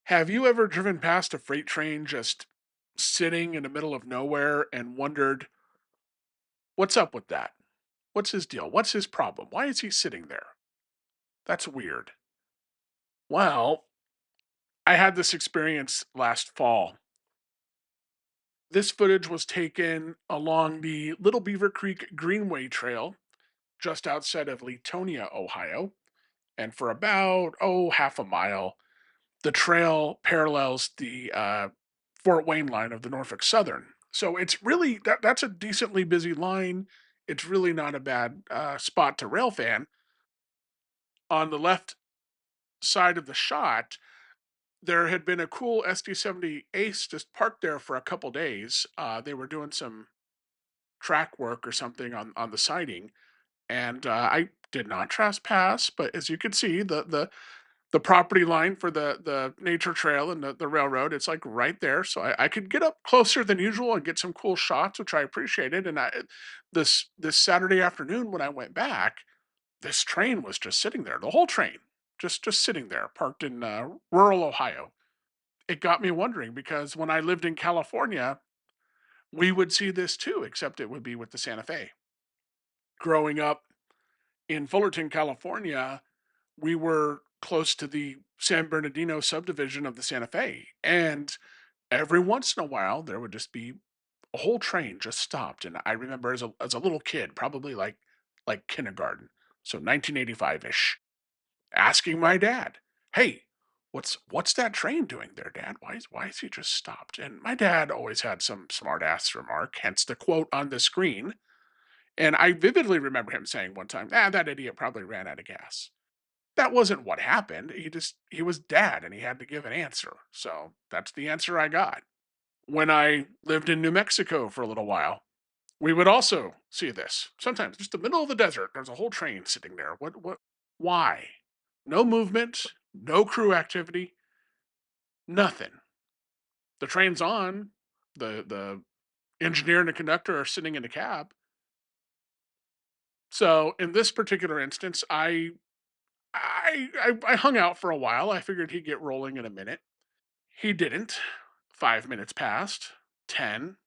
Have you ever driven past a freight train just sitting in the middle of nowhere and wondered, what's up with that? What's his deal? What's his problem? Why is he sitting there? That's weird. Well, I had this experience last fall. This footage was taken along the Little Beaver Creek Greenway Trail just outside of Leetonia, Ohio. And for about, half a mile, the trail parallels the Fort Wayne line of the Norfolk Southern. So it's really that's a decently busy line. It's really not a bad spot to rail fan. On the left side of the shot, there had been a cool SD-70 Ace just parked there for a couple days. They were doing some track work or something on the siding, and I did not trespass. But as you can see, the property line for the nature trail and the railroad, it's like right there. So I could get up closer than usual and get some cool shots, which I appreciated. And this Saturday afternoon when I went back, this train was just sitting there, the whole train, just sitting there, parked in rural Ohio. It got me wondering because when I lived in California, we would see this too, except it would be with the Santa Fe. Growing up in Fullerton, California, we were close to the San Bernardino subdivision of the Santa Fe. And every once in a while, there would just be a whole train just stopped. And I remember as a little kid, probably like kindergarten, so 1985 ish, asking my dad, "Hey, what's that train doing there, Dad? Why is he just stopped?" And my dad always had some smart ass remark, hence the quote on the screen. And I vividly remember him saying one time, "Ah, that idiot probably ran out of gas." That wasn't what happened. He was dad and he had to give an answer. So that's the answer I got. When I lived in New Mexico for a little while, we would also see this. Sometimes just the middle of the desert, there's a whole train sitting there. What why? No movement, no crew activity, nothing. The train's on. The engineer and the conductor are sitting in the cab. So in this particular instance, I hung out for a while. I figured he'd get rolling in a minute. He didn't. 5 minutes passed, 10,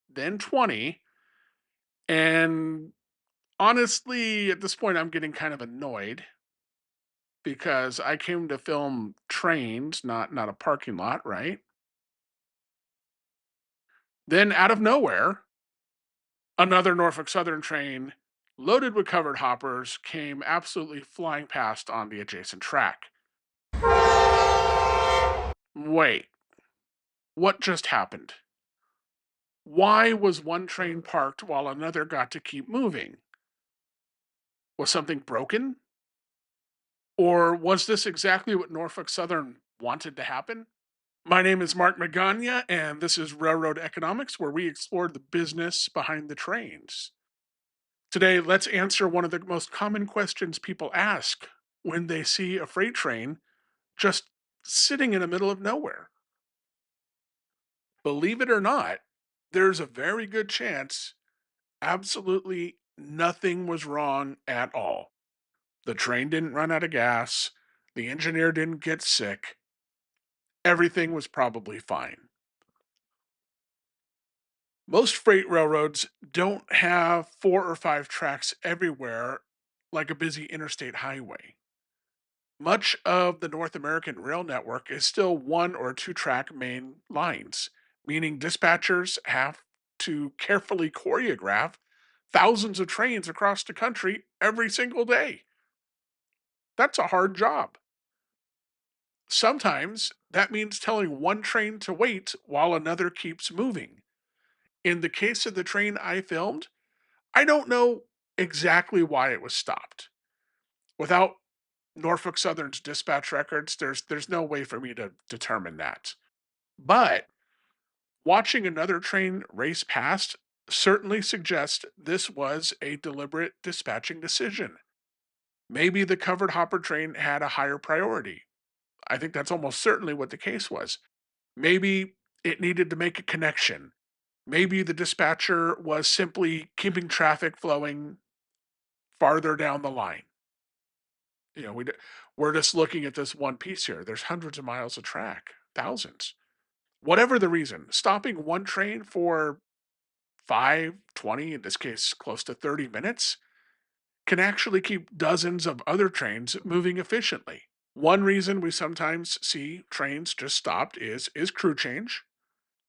then 20. And honestly, at this point, I'm getting kind of annoyed because I came to film trains, not a parking lot, right? Then out of nowhere, another Norfolk Southern train loaded with covered hoppers came absolutely flying past on the adjacent track. Wait, what just happened? Why was one train parked while another got to keep moving? Was something broken? Or was this exactly what Norfolk Southern wanted to happen? My name is Mark Magana, and this is Railroad Economics, where we explore the business behind the trains. Today, let's answer one of the most common questions people ask when they see a freight train just sitting in the middle of nowhere. Believe it or not, there's a very good chance absolutely nothing was wrong at all. The train didn't run out of gas, the engineer didn't get sick, everything was probably fine. Most freight railroads don't have four or five tracks everywhere like a busy interstate highway. Much of the North American rail network is still one or two track main lines, meaning dispatchers have to carefully choreograph thousands of trains across the country every single day. That's a hard job. Sometimes that means telling one train to wait while another keeps moving. In the case of the train I filmed, I don't know exactly why it was stopped. Without Norfolk Southern's dispatch records, there's no way for me to determine that. But watching another train race past certainly suggests this was a deliberate dispatching decision. Maybe the covered hopper train had a higher priority. I think that's almost certainly what the case was. Maybe it needed to make a connection. Maybe the dispatcher was simply keeping traffic flowing farther down the line. You know, we're just looking at this one piece here. There's hundreds of miles of track, thousands. Whatever the reason, stopping one train for 5, 20, in this case, close to 30 minutes, can actually keep dozens of other trains moving efficiently. One reason we sometimes see trains just stopped is crew change.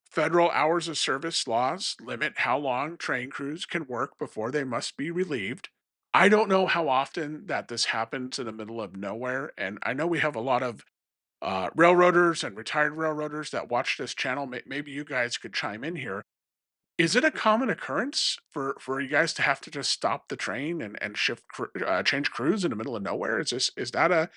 Federal hours of service laws limit how long train crews can work before they must be relieved. I don't know how often that this happens in the middle of nowhere, and I know we have a lot of railroaders and retired railroaders that watch this channel. Maybe you guys could chime in here. Is it a common occurrence for you guys to have to just stop the train and change crews in the middle of nowhere? Is that a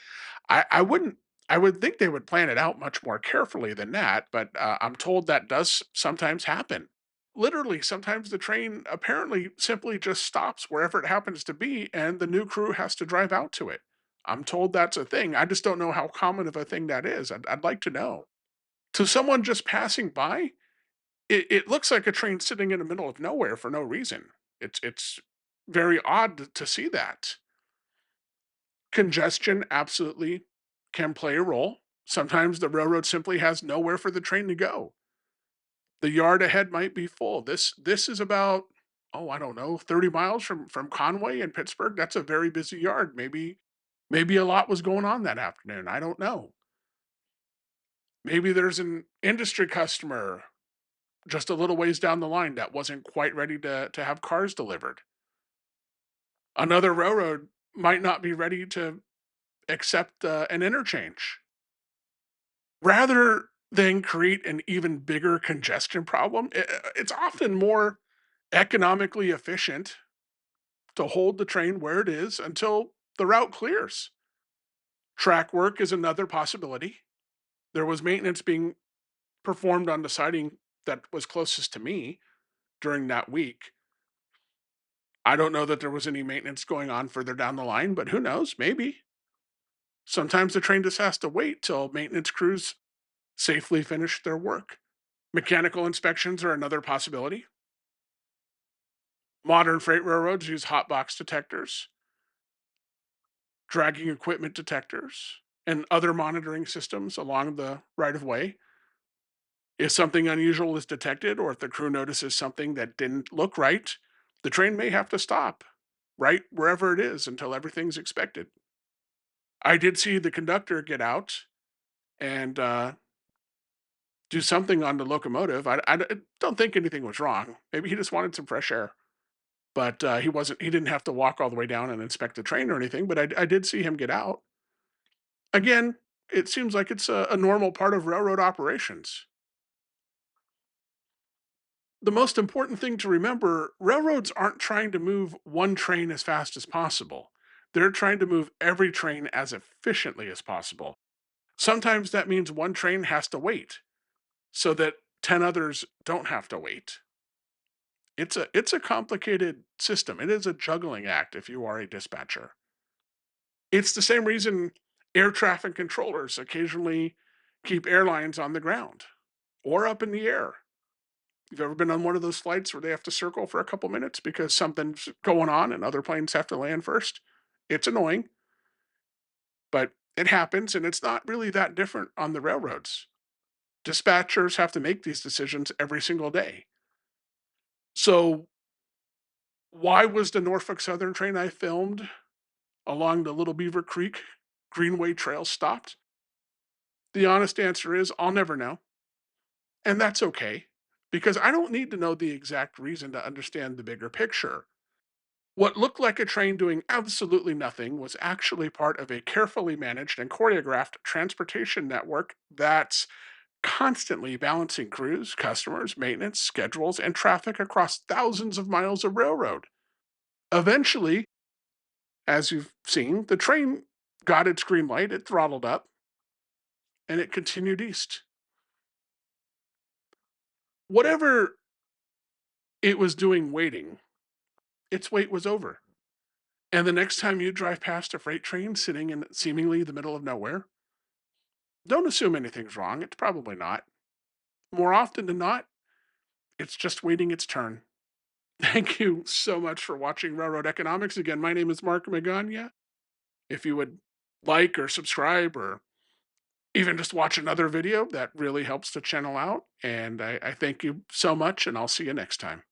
I wouldn't I would think they would plan it out much more carefully than that, but, I'm told that does sometimes happen. Literally, sometimes the train apparently simply just stops wherever it happens to be, and the new crew has to drive out to it. I'm told that's a thing. I just don't know how common of a thing that is. I'd like to know. To someone just passing by, it looks like a train sitting in the middle of nowhere for no reason. It's very odd to see that. Congestion absolutely can play a role. Sometimes the railroad simply has nowhere for the train to go. The yard ahead might be full. This is about, oh, I don't know, 30 miles from Conway in Pittsburgh. That's a very busy yard. Maybe a lot was going on that afternoon. I don't know. Maybe there's an industry customer just a little ways down the line that wasn't quite ready to have cars delivered. Another railroad might not be ready to accept an interchange. Rather than create an even bigger congestion problem, it's often more economically efficient to hold the train where it is until the route clears. Track work is another possibility. There was maintenance being performed on the siding that was closest to me during that week. I don't know that there was any maintenance going on further down the line, but who knows? Maybe. Sometimes the train just has to wait till maintenance crews safely finish their work. Mechanical inspections are another possibility. Modern freight railroads use hot box detectors, dragging equipment detectors, and other monitoring systems along the right of way. If something unusual is detected or if the crew notices something that didn't look right, the train may have to stop right wherever it is until everything's expected. I did see the conductor get out and do something on the locomotive. I don't think anything was wrong. Maybe he just wanted some fresh air. But, he didn't have to walk all the way down and inspect the train or anything, but I did see him get out. Again, it seems like it's a normal part of railroad operations. The most important thing to remember, railroads aren't trying to move one train as fast as possible. They're trying to move every train as efficiently as possible. Sometimes that means one train has to wait so that 10 others don't have to wait. It's a complicated system. It is a juggling act if you are a dispatcher. It's the same reason air traffic controllers occasionally keep airlines on the ground or up in the air. You've ever been on one of those flights where they have to circle for a couple minutes because something's going on and other planes have to land first? It's annoying, but it happens and it's not really that different on the railroads. Dispatchers have to make these decisions every single day. So, why was the Norfolk Southern train I filmed along the Little Beaver Creek Greenway Trail stopped? The honest answer is I'll never know. And that's okay, because I don't need to know the exact reason to understand the bigger picture. What looked like a train doing absolutely nothing was actually part of a carefully managed and choreographed transportation network that's constantly balancing crews, customers, maintenance, schedules, and traffic across thousands of miles of railroad. Eventually, as you've seen, the train got its green light, it throttled up, and it continued east. Whatever it was doing waiting, its wait was over. And the next time you drive past a freight train sitting in seemingly the middle of nowhere, don't assume anything's wrong. It's probably not. More often than not, it's just waiting its turn. Thank you so much for watching Railroad Economics. Again, my name is Mark Magana. If you would like or subscribe or even just watch another video. That really helps the channel out. And I thank you so much, and I'll see you next time.